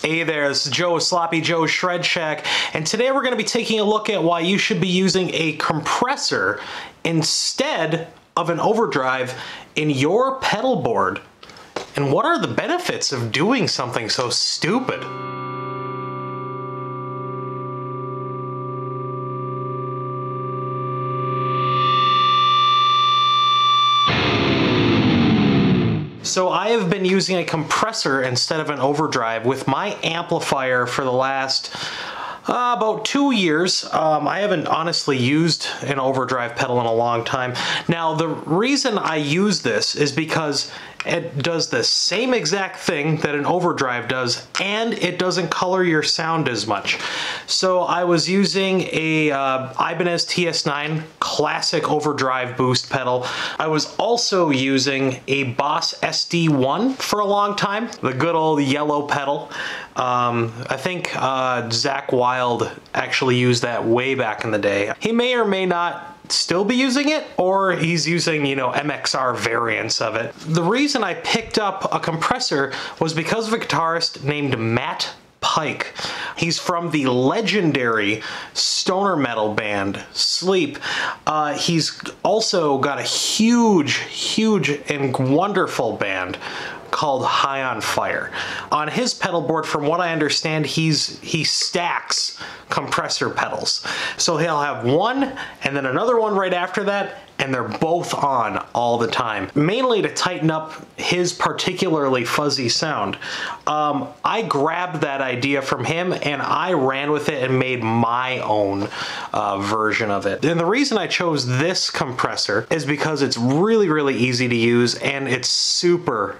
Hey there, this is Joe with Sloppy Joe's Shred Shack, and today we're going to be taking a look at why you should be using a compressor instead of an overdrive in your pedal board. And what are the benefits of doing something so stupid? So I have been using a compressor instead of an overdrive with my amplifier for the last about 2 years. I haven't honestly used an overdrive pedal in a long time. Now the reason I use this is because it does the same exact thing that an overdrive does, and it doesn't color your sound as much. So I was using a Ibanez TS9 classic overdrive boost pedal. I was also using a Boss SD1 for a long time, the good old yellow pedal. I think Zach Wild actually used that way back in the day. He may or may not still be using it, or he's using, you know, MXR variants of it. The reason I picked up a compressor was because of a guitarist named Matt Pike. He's from the legendary stoner metal band Sleep. He's also got a huge and wonderful band called High on Fire. On his pedal board, from what I understand, he stacks compressor pedals. So he'll have one and then another one right after that, and they're both on all the time, mainly to tighten up his particularly fuzzy sound. I grabbed that idea from him and I ran with it and made my own version of it. And the reason I chose this compressor is because it's really easy to use, and it's super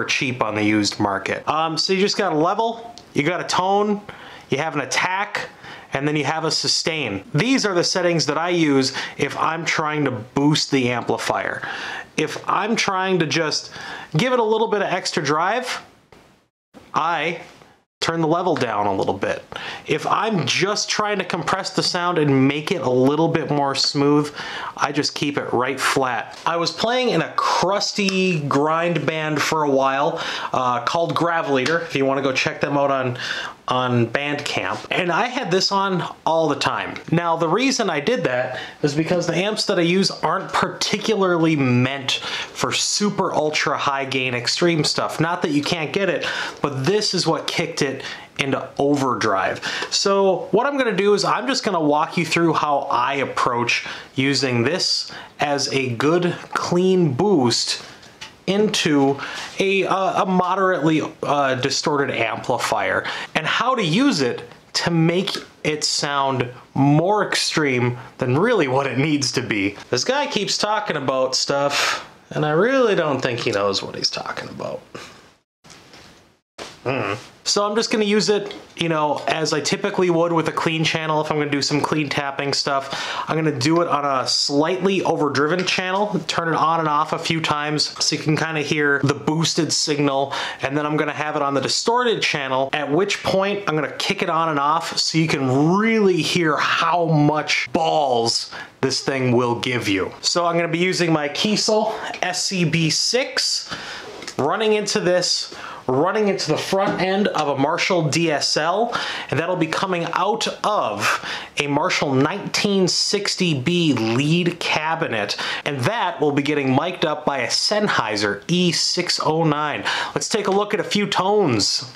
cheap on the used market. So you just got a level, you got a tone, you have an attack, and then you have a sustain. These are the settings that I use if I'm trying to boost the amplifier. If I'm trying to just give it a little bit of extra drive, I turn the level down a little bit. If I'm just trying to compress the sound and make it a little bit more smooth, I just keep it right flat. I was playing in a crusty grind band for a while called Gravleader, if you want to go check them out on Bandcamp, and I had this on all the time. Now the reason I did that is because the amps that I use aren't particularly meant for super ultra high gain extreme stuff. Not that you can't get it, but this is what kicked it into overdrive. So what I'm gonna do is I'm just gonna walk you through how I approach using this as a good clean boost into a moderately distorted amplifier, and how to use it to make it sound more extreme than really what it needs to be. This guy keeps talking about stuff, and I really don't think he knows what he's talking about. So I'm just gonna use it, you know, as I typically would with a clean channel. If I'm gonna do some clean tapping stuff, I'm gonna do it on a slightly overdriven channel, turn it on and off a few times so you can kind of hear the boosted signal, and then I'm gonna have it on the distorted channel, at which point I'm gonna kick it on and off so you can really hear how much balls this thing will give you. So I'm gonna be using my Kiesel SCB6, running into this, running into the front end of a Marshall DSL, and that'll be coming out of a Marshall 1960B lead cabinet, and that will be getting mic'd up by a Sennheiser E609. Let's take a look at a few tones.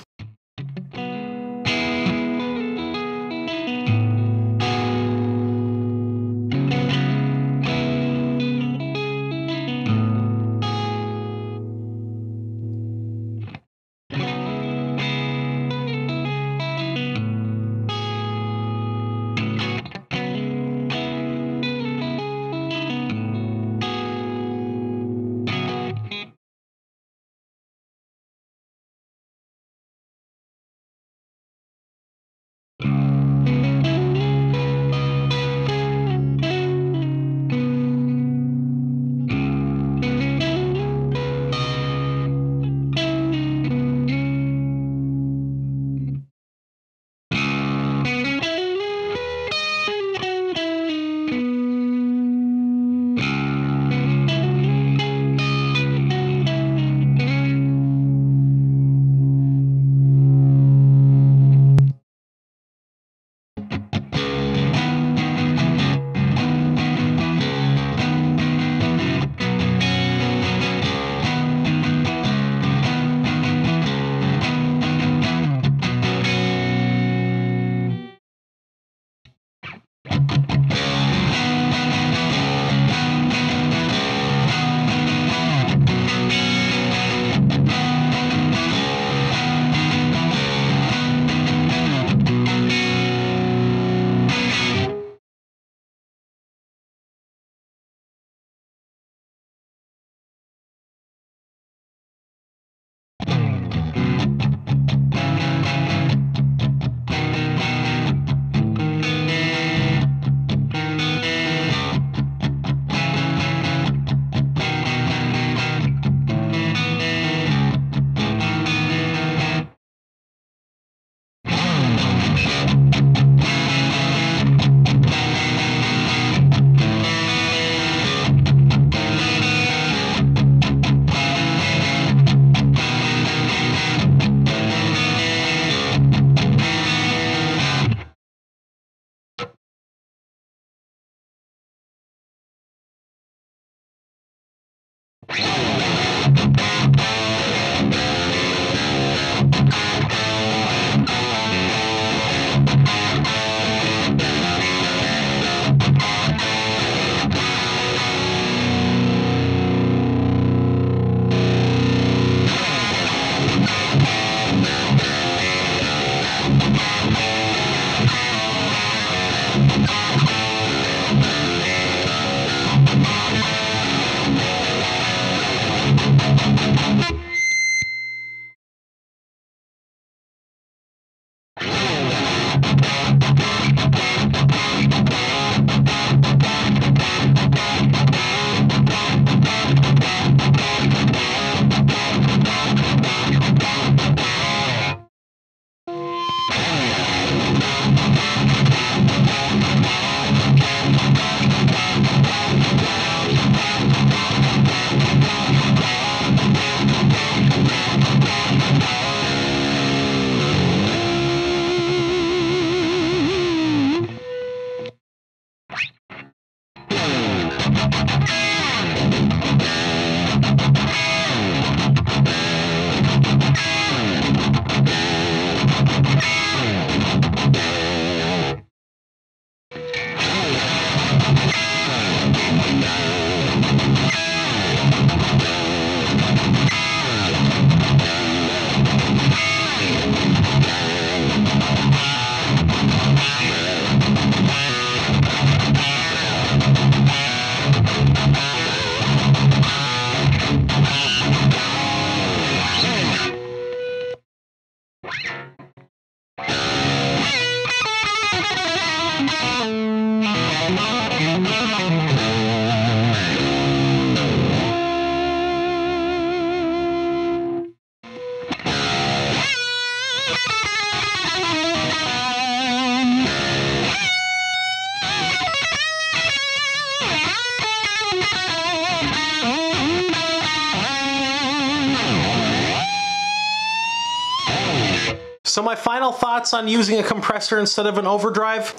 So my final thoughts on using a compressor instead of an overdrive?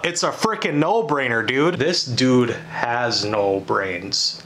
It's a freaking no-brainer, dude. This dude has no brains.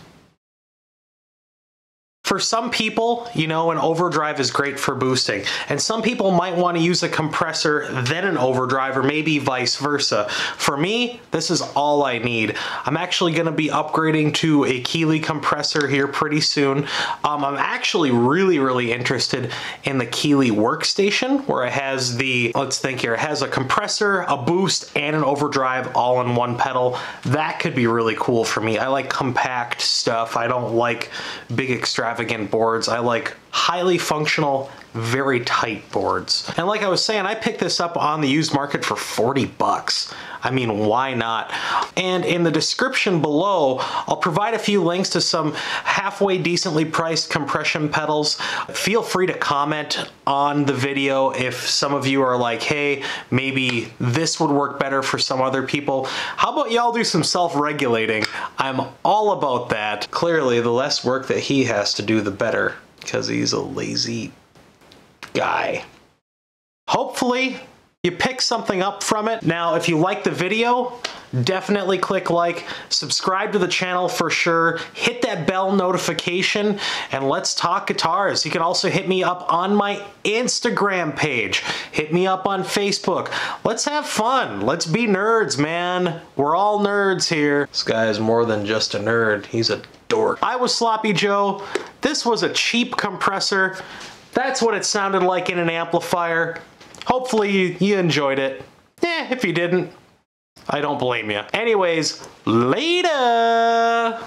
For some people, you know, an overdrive is great for boosting, and some people might want to use a compressor then an overdrive, or maybe vice versa. For me, this is all I need. I'm actually going to be upgrading to a Keeley compressor here pretty soon. I'm actually really interested in the Keeley workstation, where it has the, let's think here, it has a compressor, a boost, and an overdrive all in one pedal. That could be really cool for me. I like compact stuff. I don't like big extravagant boards. I like highly functional, very tight boards. And like I was saying, I picked this up on the used market for 40 bucks. I mean, why not? And in the description below, I'll provide a few links to some halfway decently priced compression pedals. Feel free to comment on the video if some of you are like, hey, maybe this would work better for some other people. How about y'all do some self-regulating? I'm all about that. Clearly, the less work that he has to do, the better, because he's a lazy guy. Hopefully, you pick something up from it. Now, if you like the video, definitely click like, subscribe to the channel for sure, hit that bell notification, and let's talk guitars. You can also hit me up on my Instagram page, hit me up on Facebook. Let's have fun. Let's be nerds, man. We're all nerds here. This guy is more than just a nerd. He's a dork. I was Sloppy Joe. This was a cheap compressor. That's what it sounded like in an amplifier. Hopefully you enjoyed it. If you didn't, I don't blame you. Anyways, later!